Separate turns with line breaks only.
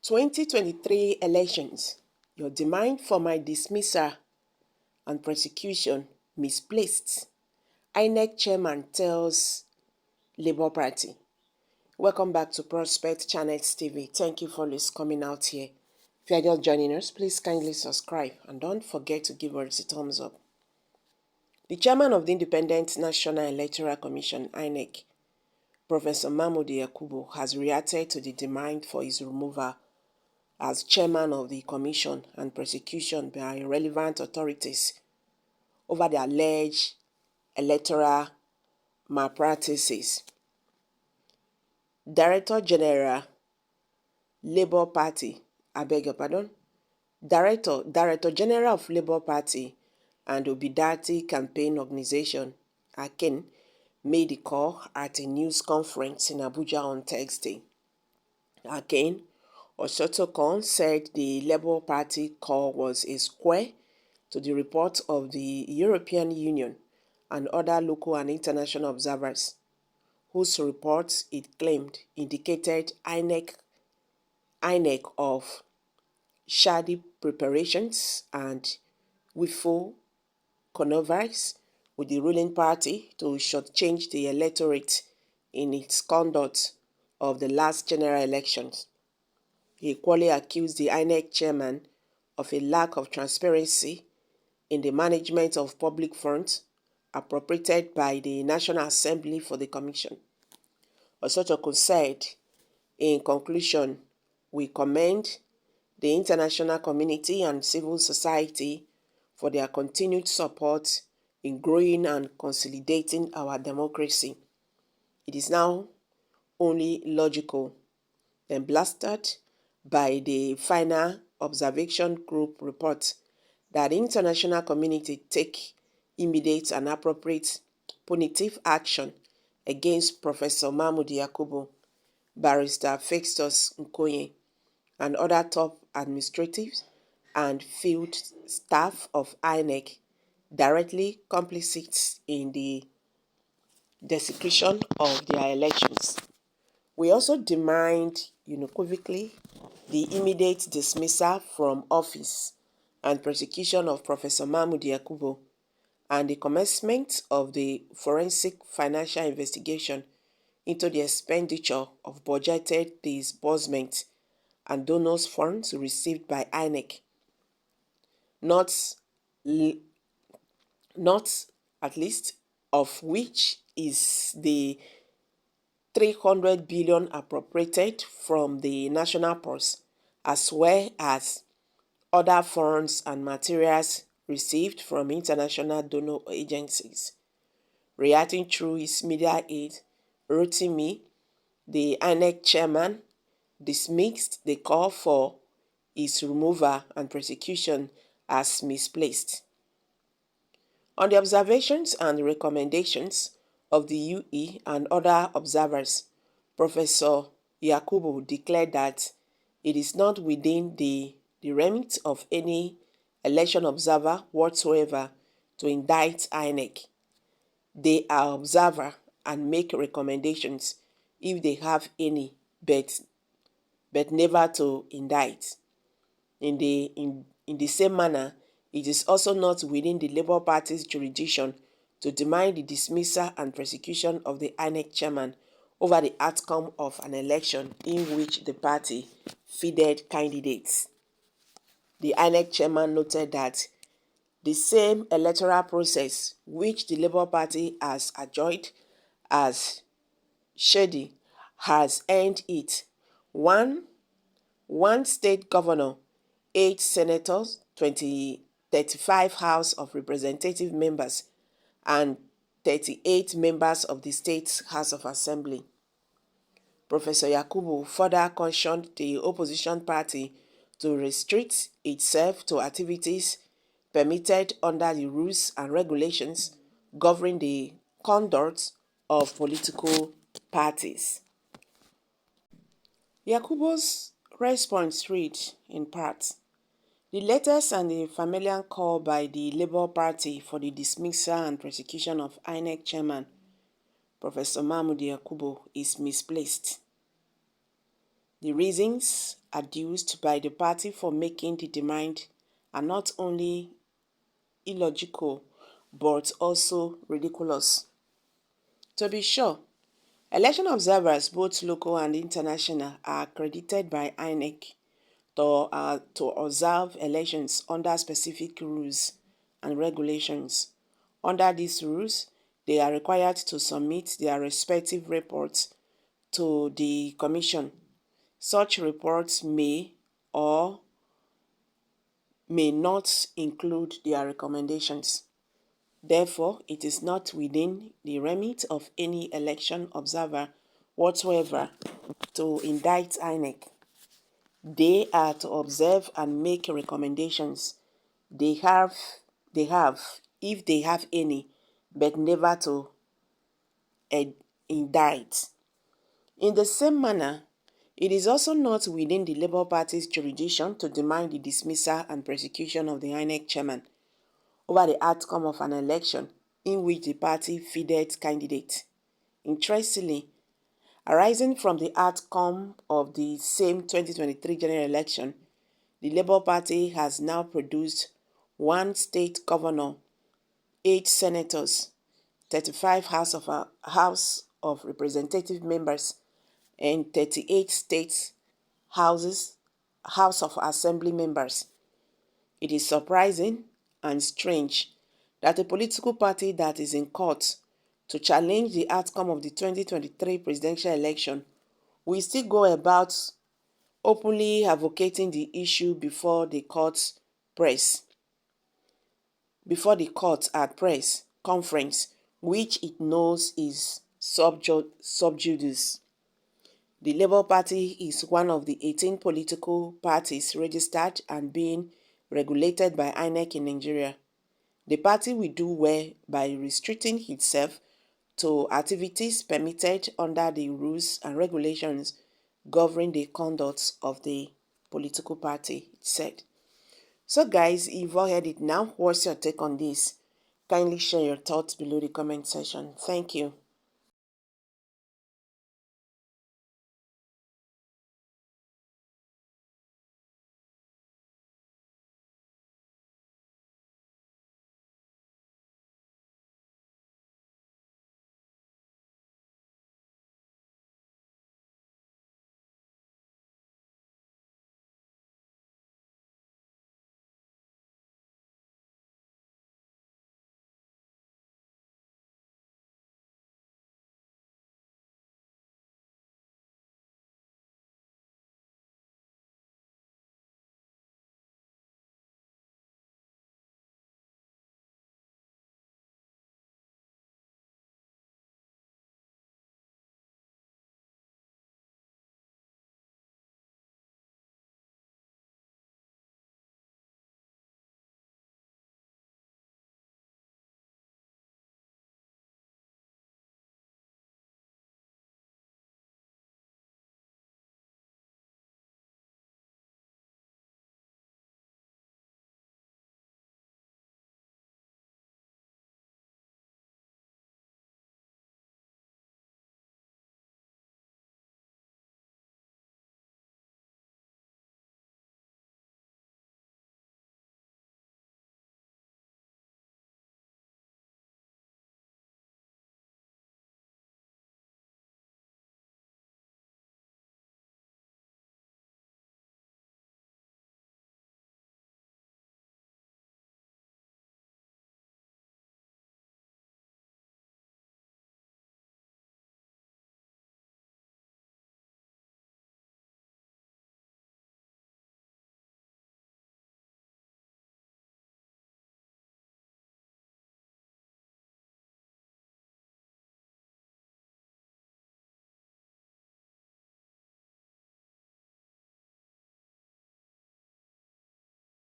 2023 elections. Your demand for my dismissal and prosecution misplaced. INEC chairman tells Labour Party. Welcome back to Prospect Channels TV. Thank you for coming out here. If you are just joining us, please kindly subscribe and don't forget to give us a thumbs up. The chairman of the Independent National Electoral Commission, INEC, Professor Mahmood Yakubu, has reacted to the demand for his removal as chairman of the commission and prosecution by relevant authorities over the alleged electoral malpractices. Director General, Labour Party, Director General of Labour Party and Obidati Campaign Organization, AKEN, made the call at a news conference in Abuja on Thursday. AKEN Osotokon said the Labour Party call was a square to the report of the European Union and other local and international observers, whose reports it claimed indicated INEC of shady preparations and willful connivance with the ruling party to shortchange the electorate in its conduct of the last general elections. He equally accused the INEC chairman of a lack of transparency in the management of public funds appropriated by the National Assembly for the Commission. Osotoko said, in conclusion, we commend the international community and civil society for their continued support in growing and consolidating our democracy. It is now only logical, then blasted by the final observation group report, that the international community take immediate and appropriate punitive action against Professor Mahmood Yakubu, Barrister Festus Nkoye, and other top administrative and field staff of INEC directly complicit in the desecration of their elections. We also demand unequivocally the immediate dismissal from office and prosecution of Professor Mahmood Yakubu and the commencement of the forensic financial investigation into the expenditure of budgeted disbursement and donors' funds received by INEC, not at least of which is the 300 billion appropriated from the national purse, as well as other funds and materials received from international donor agencies. Reacting through his media aide, Rotimi, the INEC chairman, dismissed the call for his removal and prosecution as misplaced. On the observations and recommendations of the UE and other observers, Professor Yakubu declared that it is not within the remit of any election observer whatsoever to indict INEC. They are observer and make recommendations if they have any, but never to indict. In the same manner, it is also not within the Labour Party's jurisdiction to demand the dismissal and prosecution of the INEC chairman over the outcome of an election in which the party fielded candidates. The INEC chairman noted that the same electoral process which the Labour Party has adjudged as shady has earned it one state governor, 8 senators, 35 House of Representative members, and 38 members of the State House of Assembly. Professor Yakubu further cautioned the opposition party to restrict itself to activities permitted under the rules and regulations governing the conduct of political parties. Yakubu's response read, in part, the latest and the familiar call by the Labour Party for the dismissal and prosecution of INEC chairman, Professor Mahmood Yakubu, is misplaced. The reasons adduced by the party for making the demand are not only illogical but also ridiculous. To be sure, election observers, both local and international, are accredited by INEC to observe elections under specific rules and regulations. Under these rules, they are required to submit their respective reports to the Commission. Such reports may or may not include their recommendations. Therefore, it is not within the remit of any election observer whatsoever to indict INEC. They are to observe and make recommendations. They have, if they have any, but never to indict. In the same manner, it is also not within the Labour Party's jurisdiction to demand the dismissal and prosecution of the INEC chairman over the outcome of an election in which the party fielded candidates. Interestingly, arising from the outcome of the same 2023 general election, the Labour Party has now produced 1 state governor, 8 senators, 35 House of Representative members, and 38 state House of Assembly members. It is surprising and strange that a political party that is in court to challenge the outcome of the 2023 presidential election will still go about openly advocating the issue before the court at press conference, which it knows is sub judice. The Labour Party is one of the 18 political parties registered and being regulated by INEC in Nigeria. The party will do well by restricting itself to activities permitted under the rules and regulations governing the conduct of the political party, it said. So guys, you've all heard it now. What's your take on this? Kindly share your thoughts below the comment section. Thank you.